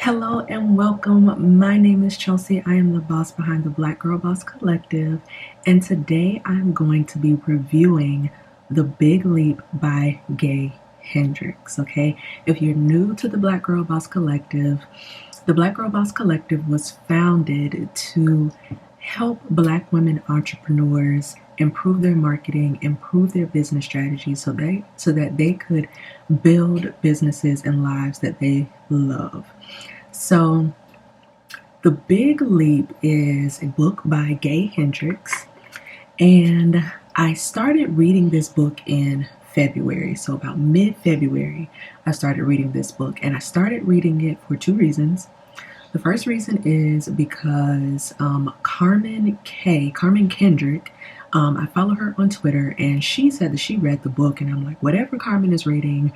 Hello and welcome. My name is Chelsea. I am the boss behind the Black Girl Boss Collective, and today I'm going to be reviewing The Big Leap by Gay Hendricks. Okay, if you're new to the Black Girl Boss Collective, the Black Girl Boss Collective was founded to help Black women entrepreneurs improve their marketing, improve their business strategy so that they could build businesses and lives that they love. So, The Big Leap is a book by Gay Hendricks, and I started reading this book in February. So about mid-February, I started reading this book, and I started reading it for two reasons. The first reason is because Carmen Kendrick, I follow her on Twitter, and she said that she read the book, and I'm like, whatever Carmen is reading,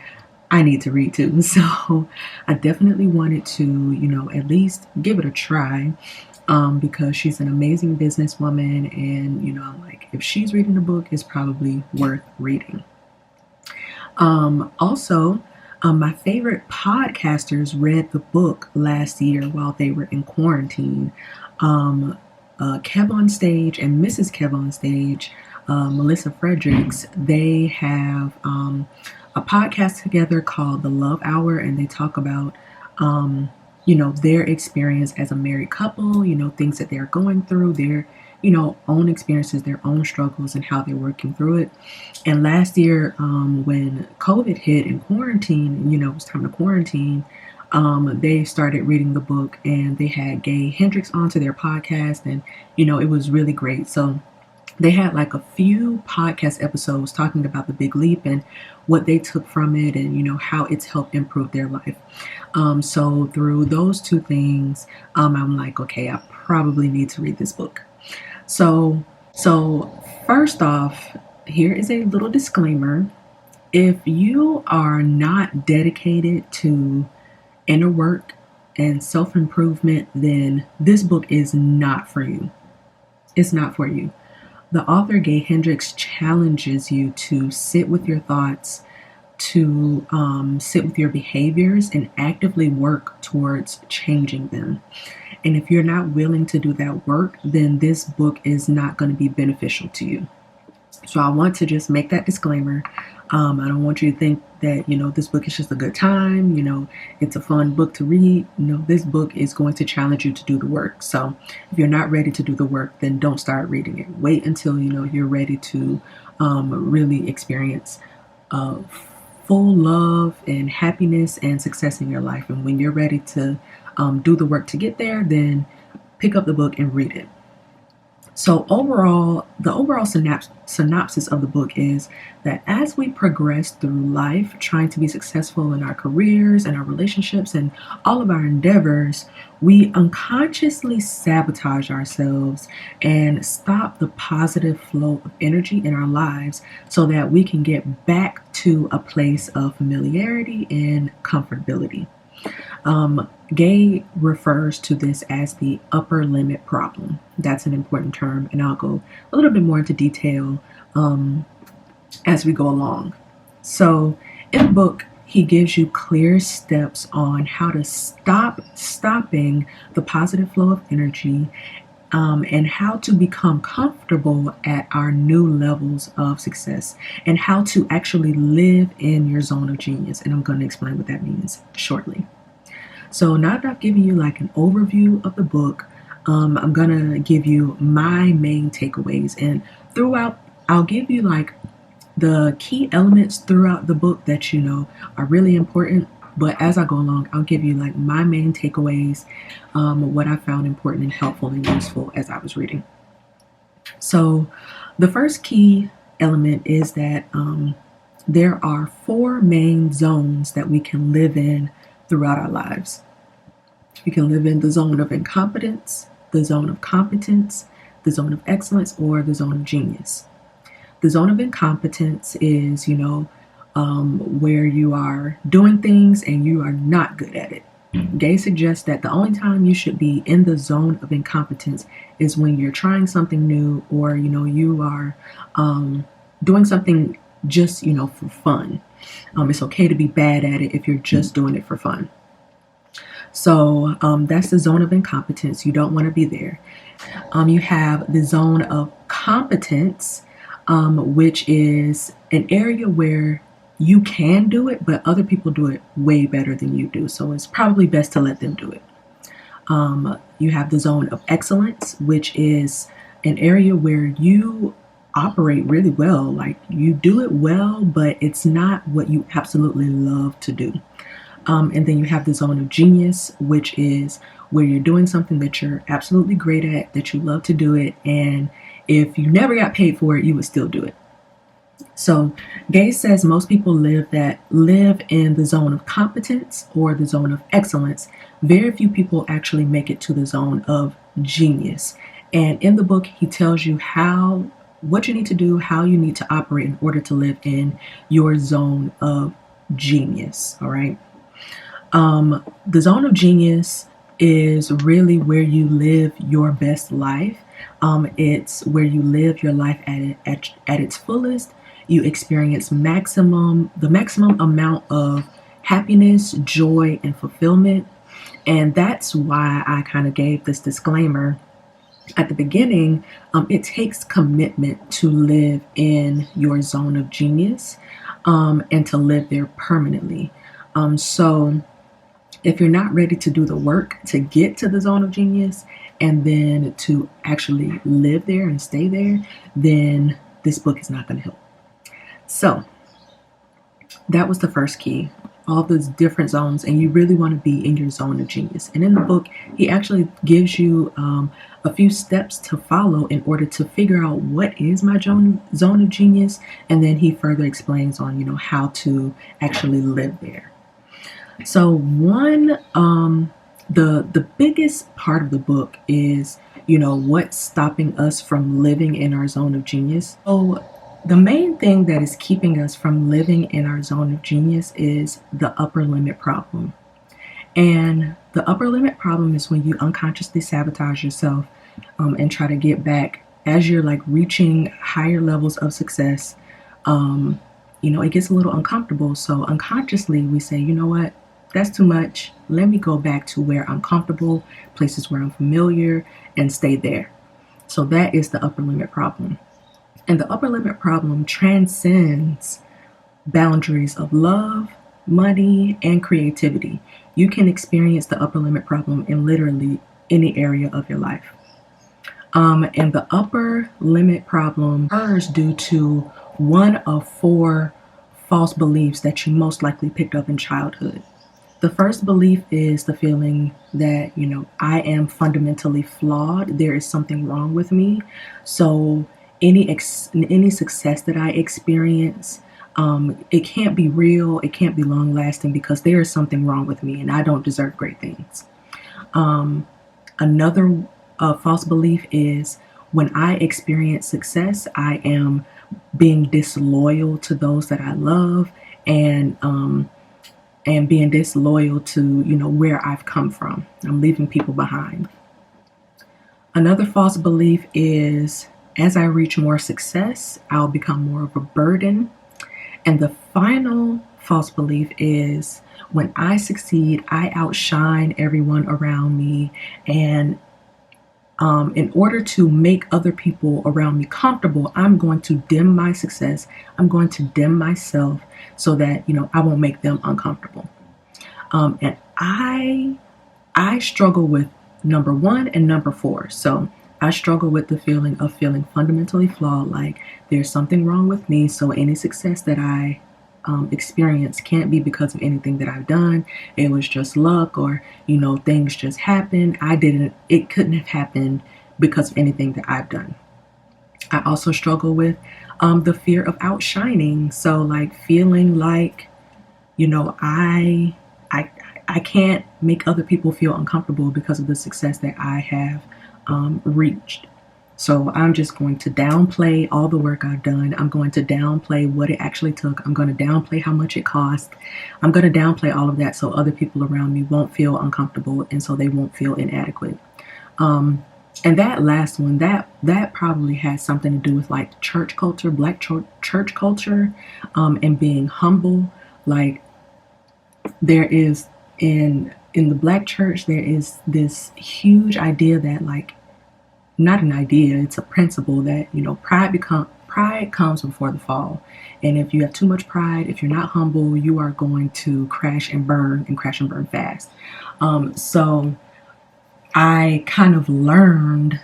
I need to read too. So I definitely wanted to, at least give it a try because she's an amazing businesswoman. And, I'm like, if she's reading the book, it's probably worth reading. Also, my favorite podcasters read the book last year while they were in quarantine. Kev on Stage and Mrs. Kev on Stage, Melissa Fredericks, they have a podcast together called The Love Hour, and they talk about, their experience as a married couple, things that they're going through, their, own experiences, their own struggles, and how they're working through it. And last year, when COVID hit and quarantine, it was time to quarantine, they started reading the book, and they had Gay Hendricks onto their podcast, and, it was really great. So they had like a few podcast episodes talking about the Big Leap and what they took from it, and how it's helped improve their life. So through those two things, I'm like, okay, I probably need to read this book. So first off, here is a little disclaimer. If you are not dedicated to inner work and self-improvement, then this book is not for you. It's not for you. The author, Gay Hendricks, challenges you to sit with your thoughts, to sit with your behaviors, and actively work towards changing them. And if you're not willing to do that work, then this book is not going to be beneficial to you. So I want to just make that disclaimer. I don't want you to think that, this book is just a good time, it's a fun book to read. This book is going to challenge you to do the work. So if you're not ready to do the work, then don't start reading it. Wait until, you're ready to really experience full love and happiness and success in your life. And when you're ready to do the work to get there, then pick up the book and read it. So the overall synopsis of the book is that as we progress through life, trying to be successful in our careers and our relationships and all of our endeavors, we unconsciously sabotage ourselves and stop the positive flow of energy in our lives so that we can get back to a place of familiarity and comfortability. Gay refers to this as the upper limit problem. That's an important term, and I'll go a little bit more into detail as we go along. So in the book, he gives you clear steps on how to stop stopping the positive flow of energy and how to become comfortable at our new levels of success and how to actually live in your zone of genius. And I'm going to explain what that means shortly. So now that I've given you like an overview of the book, I'm going to give you my main takeaways. And throughout, I'll give you like the key elements throughout the book that, are really important. But as I go along, I'll give you like my main takeaways, what I found important and helpful and useful as I was reading. So the first key element is that there are 4 main zones that we can live in throughout our lives. We can live in the zone of incompetence, the zone of competence, the zone of excellence, or the zone of genius. The zone of incompetence is, where you are doing things and you are not good at it. Gay suggests that the only time you should be in the zone of incompetence is when you're trying something new, or, you are doing something just, for fun. It's okay to be bad at it if you're just doing it for fun. So that's the zone of incompetence. You don't want to be there. You have the zone of competence, which is an area where you can do it, but other people do it way better than you do. So it's probably best to let them do it. You have the zone of excellence, which is an area where you operate really well. Like you do it well, but it's not what you absolutely love to do. And then you have the zone of genius, which is where you're doing something that you're absolutely great at, that you love to do it. And if you never got paid for it, you would still do it. So Gaze says most people live in the zone of competence or the zone of excellence. Very few people actually make it to the zone of genius. And in the book, he tells you what you need to do, how you need to operate in order to live in your zone of genius. All right. The zone of genius is really where you live your best life. It's where you live your life at its fullest. You experience the maximum amount of happiness, joy, and fulfillment. And that's why I kind of gave this disclaimer at the beginning. It takes commitment to live in your zone of genius, and to live there permanently. So if you're not ready to do the work to get to the zone of genius and then to actually live there and stay there, then this book is not going to help. So that was the first key, all those different zones, and you really want to be in your zone of genius. And in the book, he actually gives you a few steps to follow in order to figure out what is my zone of genius, and then he further explains on how to actually live there. So the biggest part of the book is what's stopping us from living in our zone of genius. So the main thing that is keeping us from living in our zone of genius is the upper limit problem. And the upper limit problem is when you unconsciously sabotage yourself, and try to get back as you're like reaching higher levels of success. It gets a little uncomfortable. So unconsciously we say, you know what, that's too much. Let me go back to where I'm comfortable, places where I'm familiar, and stay there. So that is the upper limit problem. And the upper limit problem transcends boundaries of love, money, and creativity. You can experience the upper limit problem in literally any area of your life. And the upper limit problem occurs due to one of 4 false beliefs that you most likely picked up in childhood. The first belief is the feeling that, I am fundamentally flawed. There is something wrong with me. So any success that I experience, it can't be real. It can't be long lasting because there is something wrong with me and I don't deserve great things. Another false belief is when I experience success, I am being disloyal to those that I love, and being disloyal to, where I've come from. I'm leaving people behind. Another false belief is as I reach more success, I'll become more of a burden. And the final false belief is when I succeed, I outshine everyone around me. And in order to make other people around me comfortable, I'm going to dim my success. I'm going to dim myself so that, I won't make them uncomfortable. And I struggle with number 1 and number 4. So I struggle with the feeling of feeling fundamentally flawed, like there's something wrong with me. So any success that I experience can't be because of anything that I've done. It was just luck, or, things just happened. It couldn't have happened because of anything that I've done. I also struggle with the fear of outshining. So like feeling like, I can't make other people feel uncomfortable because of the success that I have reached. So I'm just going to downplay all the work I've done. I'm going to downplay what it actually took. I'm going to downplay how much it cost. I'm going to downplay all of that so other people around me won't feel uncomfortable and so they won't feel inadequate. And that last one, that probably has something to do with like church culture, Black church culture, and being humble. Like there is in in the Black church, there is this huge idea that, like, not an idea, it's a principle that, pride comes before the fall. And if you have too much pride, if you're not humble, you are going to crash and burn fast. So I kind of learned,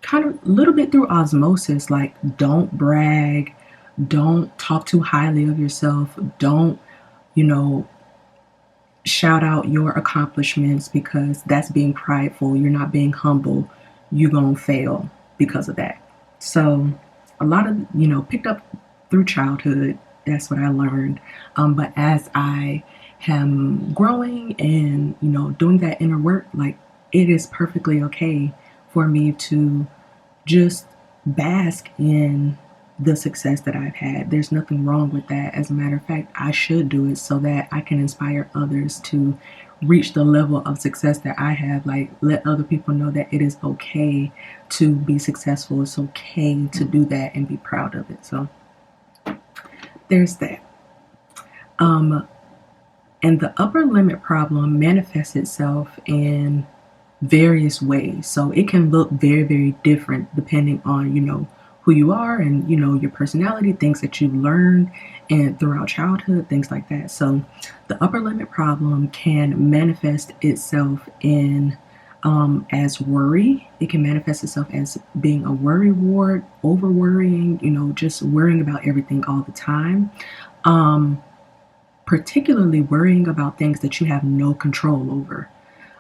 kind of a little bit through osmosis, like, don't brag, don't talk too highly of yourself, don't, shout out your accomplishments, because that's being prideful. You're not being humble. You're going to fail because of that. So a lot of, picked up through childhood, that's what I learned. But as I am growing and, doing that inner work, like, it is perfectly okay for me to just bask in the success that I've had. There's nothing wrong with that. As a matter of fact, I should do it so that I can inspire others to reach the level of success that I have. Like, let other people know that it is okay to be successful. It's okay to do that and be proud of it. So there's that. And the upper limit problem manifests itself in various ways. So it can look very, very different depending on, who you are and, your personality, things that you learned and throughout childhood, things like that. So the upper limit problem can manifest itself in as worry. It can manifest itself as being a worry ward, over worrying, just worrying about everything all the time. Particularly worrying about things that you have no control over.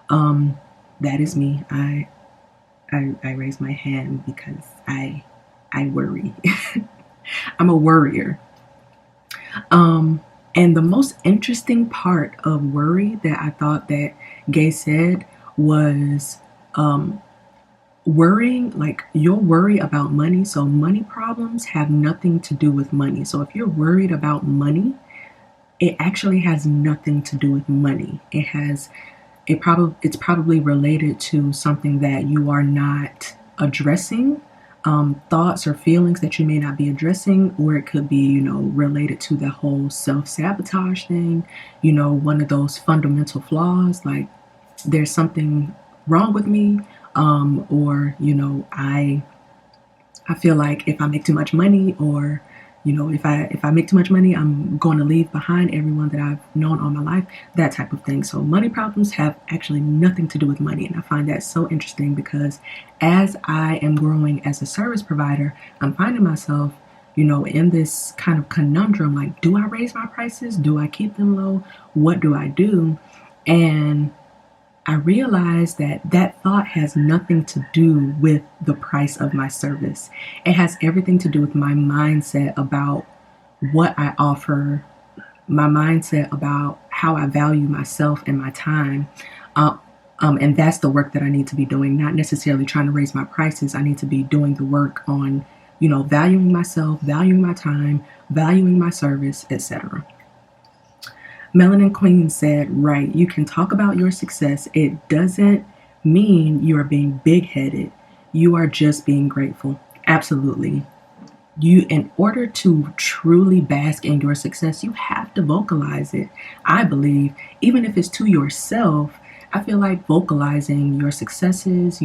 That is me. I raise my hand because I worry. I'm a worrier. And the most interesting part of worry that I thought that Gay said was worrying, like, you'll worry about money. So money problems have nothing to do with money. So if you're worried about money, it actually has nothing to do with money. It's probably related to something that you are not addressing, thoughts or feelings that you may not be addressing, or it could be, related to the whole self-sabotage thing, one of those fundamental flaws, like, there's something wrong with me, or, I feel like if I make too much money, or if I make too much money, I'm going to leave behind everyone that I've known all my life, that type of thing. So money problems have actually nothing to do with money. And I find that so interesting because as I am growing as a service provider, I'm finding myself, in this kind of conundrum, like, do I raise my prices? Do I keep them low? What do I do? And I realized that thought has nothing to do with the price of my service. It has everything to do with my mindset about what I offer, my mindset about how I value myself and my time. And that's the work that I need to be doing, not necessarily trying to raise my prices. I need to be doing the work on, valuing myself, valuing my time, valuing my service, etc. Melanin Queen said, right, you can talk about your success. It doesn't mean you are being big-headed. You are just being grateful. Absolutely. In order to truly bask in your success, you have to vocalize it. I believe, even if it's to yourself, I feel like vocalizing your successes,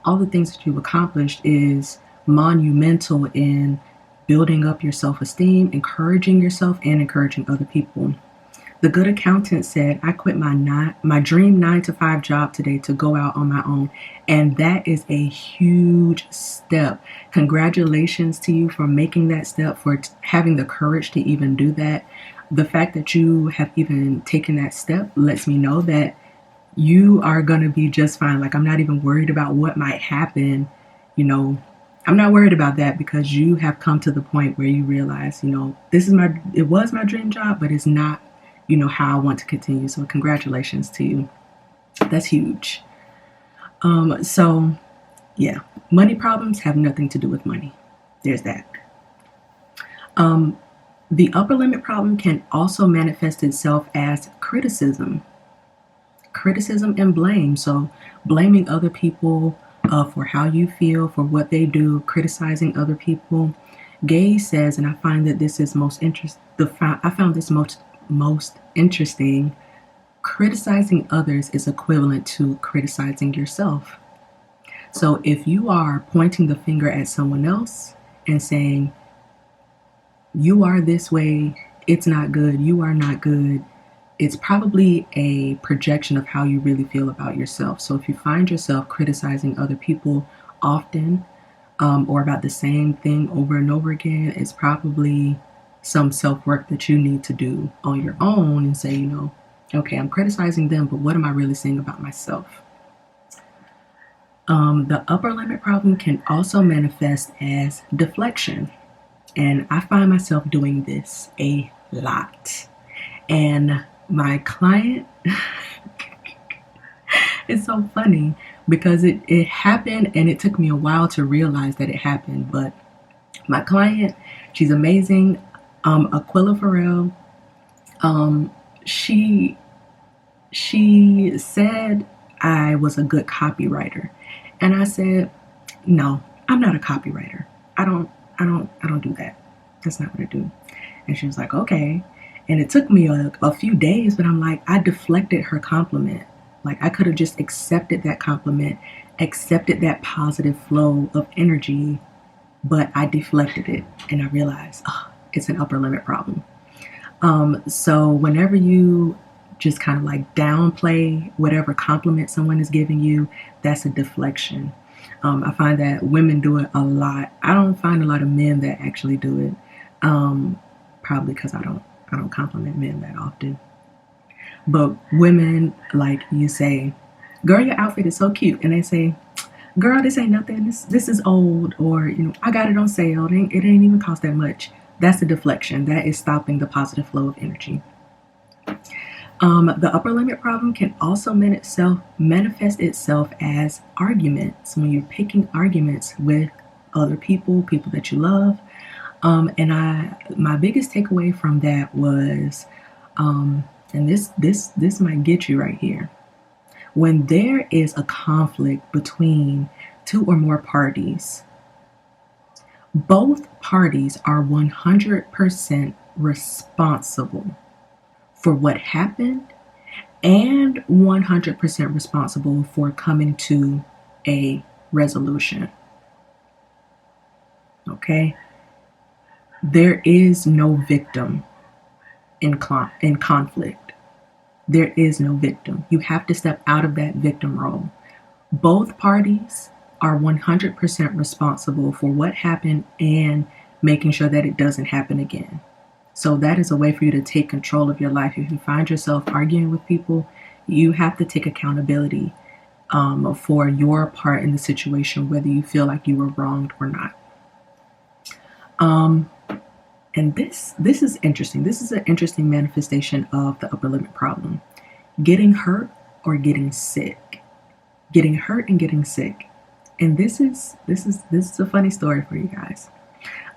all the things that you've accomplished is monumental in building up your self-esteem, encouraging yourself, and encouraging other people. The Good Accountant said, I quit my dream 9-to-5 job today to go out on my own. And that is a huge step. Congratulations to you for making that step, for having the courage to even do that. The fact that you have even taken that step lets me know that you are going to be just fine. Like, I'm not even worried about what might happen. I'm not worried about that because you have come to the point where you realize, it was my dream job, but it's not how I want to continue. So congratulations to you. That's huge. So yeah, money problems have nothing to do with money. There's that. The upper limit problem can also manifest itself as criticism and blame. So blaming other people for how you feel, for what they do, criticizing other people. Gay says, and I find that this is most interesting. I found this most interesting. criticizing others is equivalent to criticizing yourself. So if you are pointing the finger at someone else and saying, you are this way, it's not good, you are not good, it's probably a projection of how you really feel about yourself. So if you find yourself criticizing other people often, or about the same thing over and over again, it's probably some self-work that you need to do on your own and say, okay, I'm criticizing them, but what am I really saying about myself? The upper limit problem can also manifest as deflection. And I find myself doing this a lot. And my client, it's so funny because it happened and it took me a while to realize that it happened. But my client, she's amazing. Aquila Farrell, she said I was a good copywriter. And I said, no, I'm not a copywriter. I don't do that. That's not what I do. And she was like, okay. And it took me a few days, but I'm like, I deflected her compliment. Like I could have just accepted that compliment, accepted that positive flow of energy, but I deflected it. And I realized, it's an upper limit problem. So whenever you just kind of like downplay whatever compliment someone is giving you, that's a deflection. I find that women do it a lot. I don't find a lot of men that actually do it. Probably because I don't compliment men that often. But women, like you say, girl, your outfit is so cute. And they say, girl, this ain't nothing. This is old. Or, I got it on sale. It ain't even cost that much. That's a deflection. That is stopping the positive flow of energy. The upper limit problem can also manifest itself as arguments when you're picking arguments with other people that you love. And my biggest takeaway from that was, and this might get you right here. When there is a conflict between two or more parties, both parties are 100% responsible for what happened and 100% responsible for coming to a resolution. Okay? There is no victim in conflict. There is no victim. You have to step out of that victim role. Both parties are 100% responsible for what happened and making sure that it doesn't happen again. So that is a way for you to take control of your life. If you find yourself arguing with people, you have to take accountability for your part in the situation, whether you feel like you were wronged or not. And this is interesting. This is an interesting manifestation of the upper limit problem. Getting hurt or getting sick. Getting hurt and getting sick. And this is a funny story for you guys.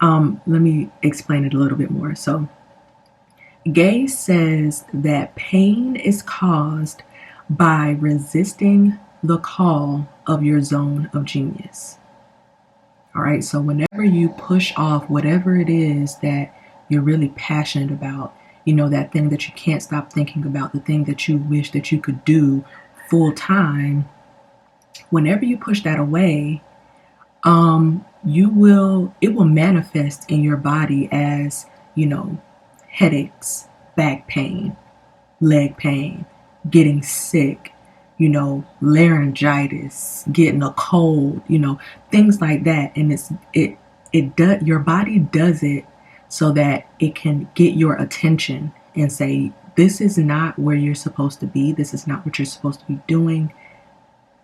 Let me explain it a little bit more. So, Gay says that pain is caused by resisting the call of your zone of genius. All right, so whenever you push off whatever it is that you're really passionate about, that thing that you can't stop thinking about, the thing that you wish that you could do full time, whenever you push that away, it will manifest in your body as, headaches, back pain, leg pain, getting sick, laryngitis, getting a cold, things like that. And your body does it so that it can get your attention and say, this is not where you're supposed to be. This is not what you're supposed to be doing.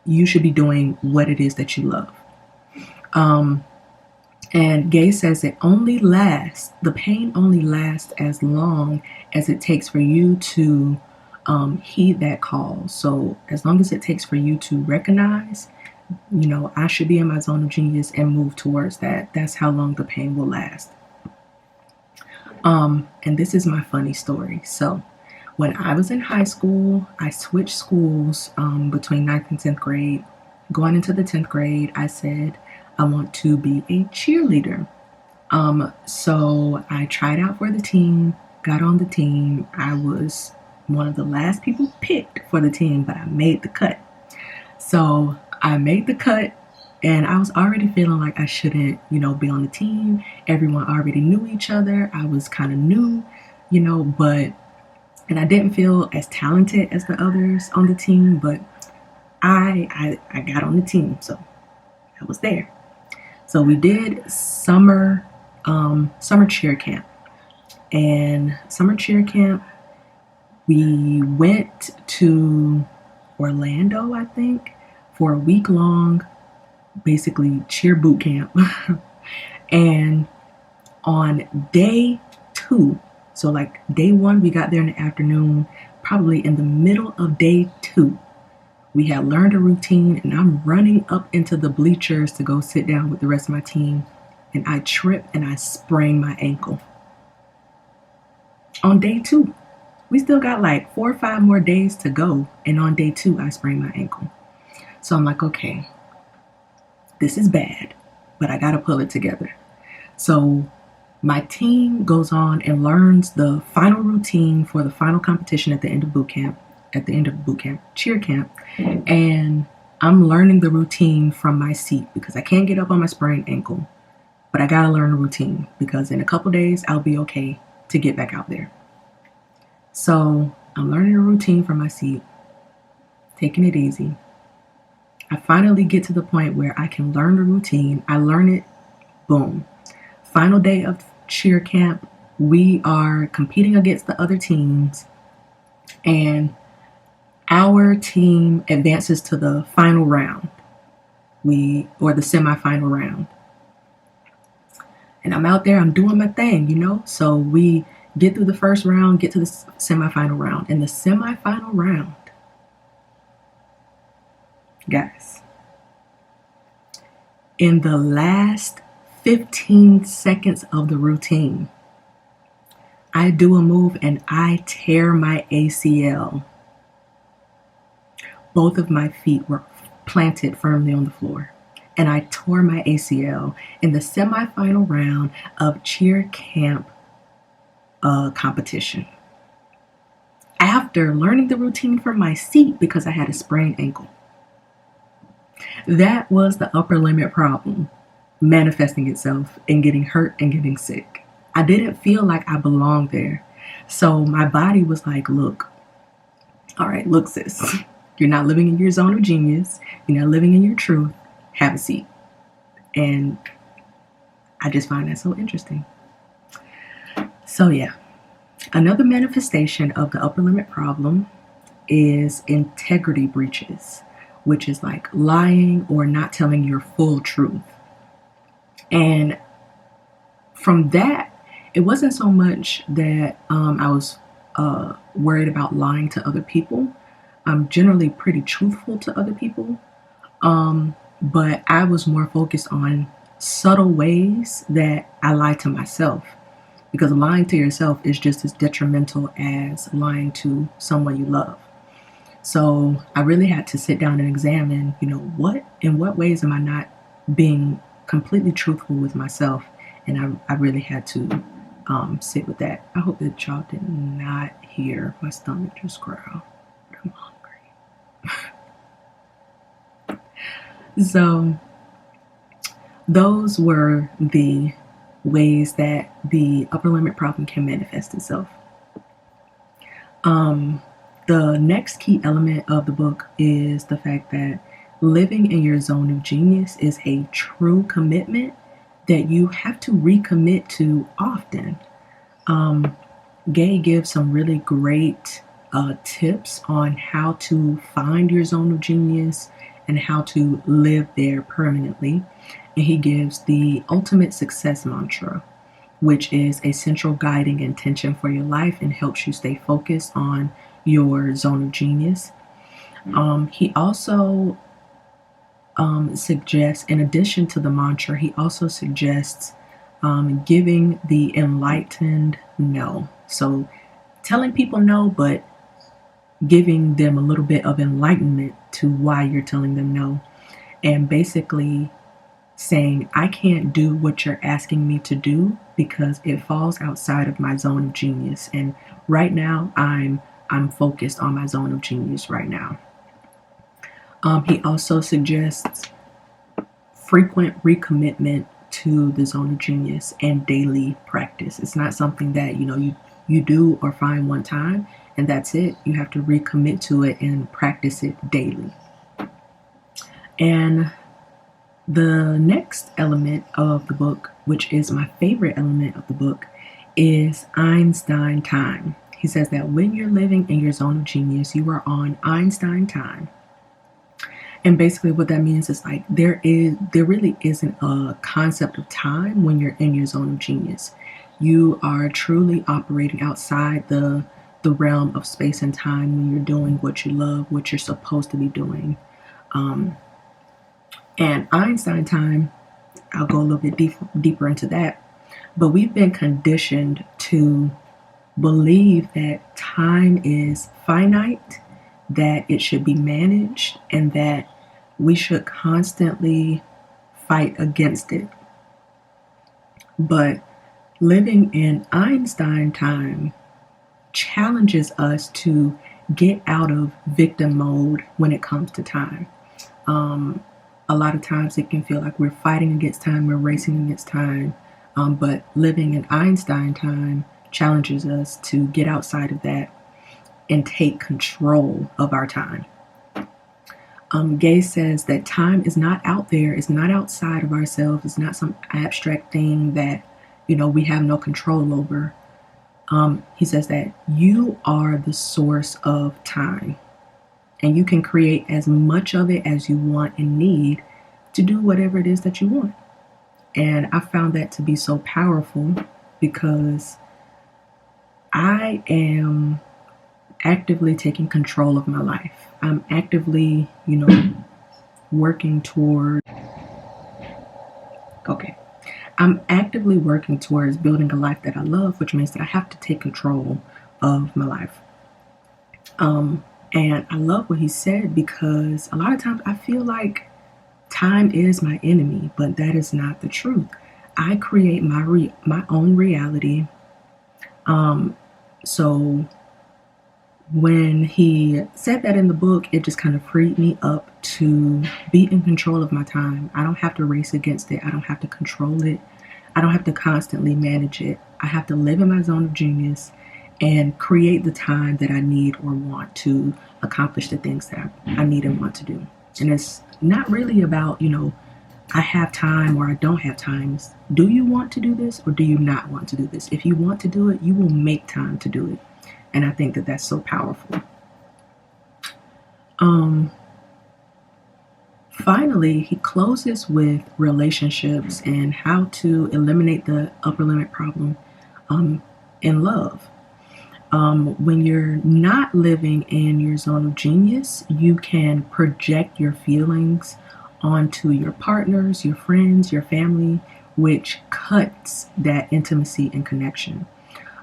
You should be doing what it is that you love. And Gay says the pain only lasts as long as it takes for you to heed that call. So as long as it takes for you to recognize, I should be in my zone of genius and move towards that, that's how long the pain will last. And this is my funny story. So when I was in high school, I switched schools between 9th and 10th grade. Going into the 10th grade, I said, I want to be a cheerleader. So I tried out for the team, got on the team. I was one of the last people picked for the team, but I made the cut. So I made the cut, and I was already feeling like I shouldn't, be on the team. Everyone already knew each other. I was kind of new, and I didn't feel as talented as the others on the team, but I got on the team, so I was there. So we did summer cheer camp, and summer cheer camp, we went to Orlando, I think, for a week long, basically cheer boot camp. And on day 2, so like day 1, we got there in the afternoon, probably in the middle of day 2, we had learned a routine, and I'm running up into the bleachers to go sit down with the rest of my team, and I tripped and I sprained my ankle. On day 2, we still got like 4 or 5 more days to go, and on day 2, I sprained my ankle. So I'm like, okay, this is bad, but I gotta pull it together. So my team goes on and learns the final routine for the final competition at the end of boot camp, cheer camp, and I'm learning the routine from my seat because I can't get up on my sprained ankle, but I gotta learn the routine because in a couple days I'll be okay to get back out there. So I'm learning the routine from my seat, taking it easy. I finally get to the point where I can learn the routine. I learn it, boom. Final day of cheer camp, we are competing against the other teams, and our team advances to the final round, or the semifinal round. And I'm out there, I'm doing my thing, So we get through the first round, get to the semifinal round. In the semifinal round, guys, in the last 15 seconds of the routine, I do a move and I tear my ACL. Both of my feet were planted firmly on the floor, and I tore my ACL in the semifinal round of cheer camp competition. After learning the routine from my seat because I had a sprained ankle. That was the upper limit problem manifesting itself in getting hurt and getting sick. I didn't feel like I belonged there. So my body was like, look, all right, look, sis, you're not living in your zone of genius. You're not living in your truth. Have a seat. And I just find that so interesting. So yeah, another manifestation of the upper limit problem is integrity breaches, which is like lying or not telling your full truth. And from that, it wasn't so much that I was worried about lying to other people. I'm generally pretty truthful to other people, but I was more focused on subtle ways that I lie to myself, because lying to yourself is just as detrimental as lying to someone you love. So I really had to sit down and examine, in what ways am I not being completely truthful with myself? And I really had to sit with that. I hope that y'all did not hear my stomach just growl, but I'm hungry. So those were the ways that the upper limit problem can manifest itself. The next key element of the book is the fact that living in your zone of genius is a true commitment that you have to recommit to often. Gay gives some really great tips on how to find your zone of genius and how to live there permanently. And he gives the ultimate success mantra, which is a central guiding intention for your life and helps you stay focused on your zone of genius. He also suggests, in addition to the mantra, he also suggests giving the enlightened no. So telling people no, but giving them a little bit of enlightenment to why you're telling them no. And basically saying, I can't do what you're asking me to do because it falls outside of my zone of genius. And right now I'm I'm focused on my zone of genius right now. He also suggests frequent recommitment to the zone of genius and daily practice. It's not something that you do or find one time and that's it. You have to recommit to it and practice it daily. And the next element of the book, which is my favorite element of the book, is Einstein Time. He says that when you're living in your zone of genius, you are on Einstein Time. And basically what that means is like there really isn't a concept of time when you're in your zone of genius. You are truly operating outside the realm of space and time when you're doing what you love, what you're supposed to be doing. And Einstein Time, I'll go a little bit deeper into that. But we've been conditioned to believe that time is finite, that it should be managed, and that we should constantly fight against it. But living in Einstein Time challenges us to get out of victim mode when it comes to time. A lot of times it can feel like we're fighting against time, we're racing against time, but living in Einstein Time challenges us to get outside of that and take control of our time. Gay says that time is not out there, it's not outside of ourselves, it's not some abstract thing that we have no control over. He says that you are the source of time, and you can create as much of it as you want and need to do whatever it is that you want. And I found that to be so powerful because I am actively taking control of my life. I'm actively, working toward, I'm actively working towards building a life that I love, which means that I have to take control of my life. And I love what he said because a lot of times I feel like time is my enemy, but that is not the truth. I create my own reality. So when he said that in the book, it just kind of freed me up to be in control of my time. I don't have to race against it. I don't have to control it. I don't have to constantly manage it. I have to live in my zone of genius and create the time that I need or want to accomplish the things that I need and want to do. And it's not really about, I have time or I don't have time. Do you want to do this or do you not want to do this? If you want to do it, you will make time to do it. And I think that that's so powerful. Finally, he closes with relationships and how to eliminate the upper limit problem in love. When you're not living in your zone of genius, you can project your feelings onto your partners, your friends, your family, which cuts that intimacy and connection.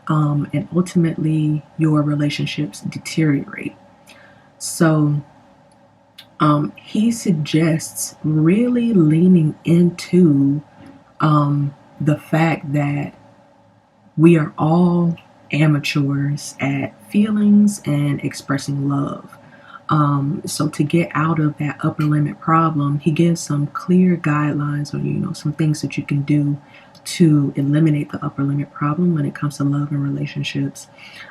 And ultimately, your relationships deteriorate. So he suggests really leaning into the fact that we are all amateurs at feelings and expressing love. So to get out of that upper limit problem, he gives some clear guidelines on, some things that you can do to eliminate the upper limit problem when it comes to love and relationships.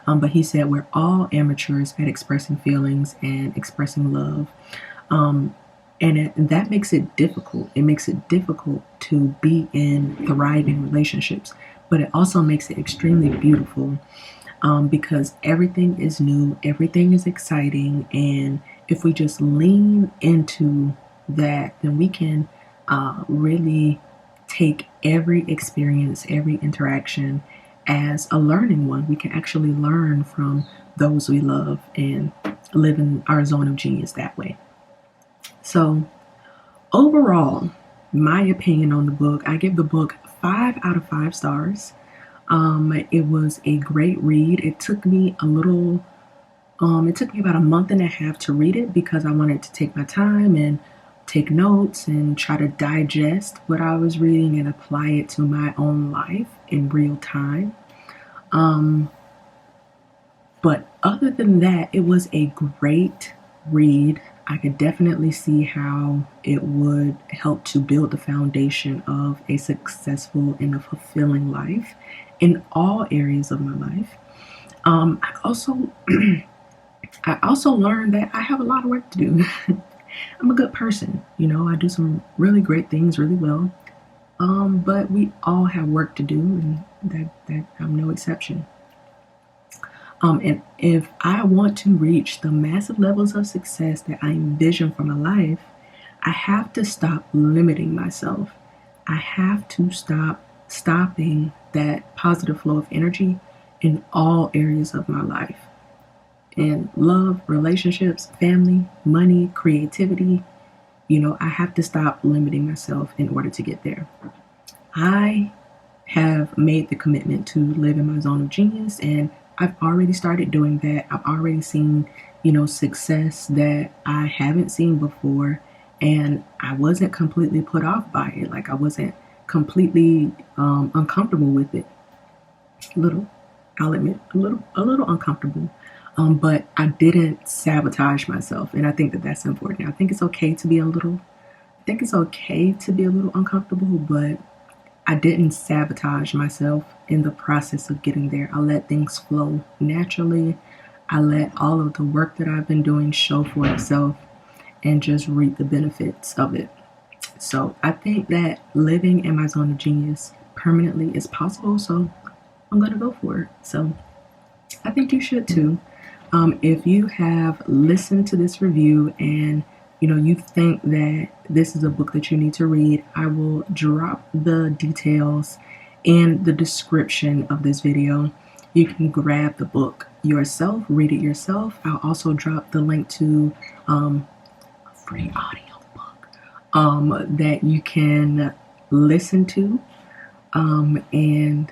But he said we're all amateurs at expressing feelings and expressing love. And that makes it difficult. It makes it difficult to be in thriving relationships, but it also makes it extremely beautiful because everything is new, everything is exciting. And if we just lean into that, then we can really take every experience, every interaction as a learning one. We can actually learn from those we love and live in our zone of genius that way. So overall, my opinion on the book, I give the book 5 out of 5 stars. It was a great read. It took me about a month and a half to read it because I wanted to take my time and take notes and try to digest what I was reading and apply it to my own life in real time. But other than that, it was a great read. I could definitely see how it would help to build the foundation of a successful and a fulfilling life in all areas of my life. I also I also learned that I have a lot of work to do. I'm a good person, I do some really great things really well. But we all have work to do, and that I'm no exception. And if I want to reach the massive levels of success that I envision for my life, I have to stop limiting myself. I have to stop stopping that positive flow of energy in all areas of my life. In love, relationships, family, money, creativity, I have to stop limiting myself in order to get there. I have made the commitment to live in my zone of genius, and I've already started doing that. I've already seen, success that I haven't seen before, and I wasn't completely put off by it. Like, I wasn't completely uncomfortable with it. I'll admit, a little uncomfortable. But I didn't sabotage myself, and I think that that's important. I think it's okay to be a little. I think it's okay to be a little uncomfortable, but I didn't sabotage myself in the process of getting there. I let things flow naturally. I let all of the work that I've been doing show for itself and just reap the benefits of it. So I think that living in my zone of genius permanently is possible. So I'm going to go for it. So I think you should too. If you have listened to this review and you think that this is a book that you need to read, I will drop the details in the description of this video. You can grab the book yourself, read it yourself. I'll also drop the link to a free audio book that you can listen to, and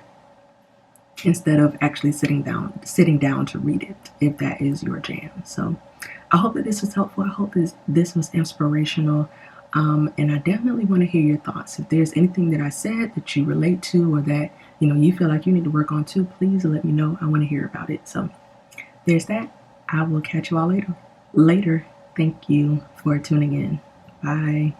instead of actually sitting down to read it, if that is your jam. So I hope that this was helpful. I hope this was inspirational. And I definitely want to hear your thoughts. If there's anything that I said that you relate to, or that you feel like you need to work on too, please let me know. I want to hear about it. So there's that. I will catch you all later. Thank you for tuning in. Bye.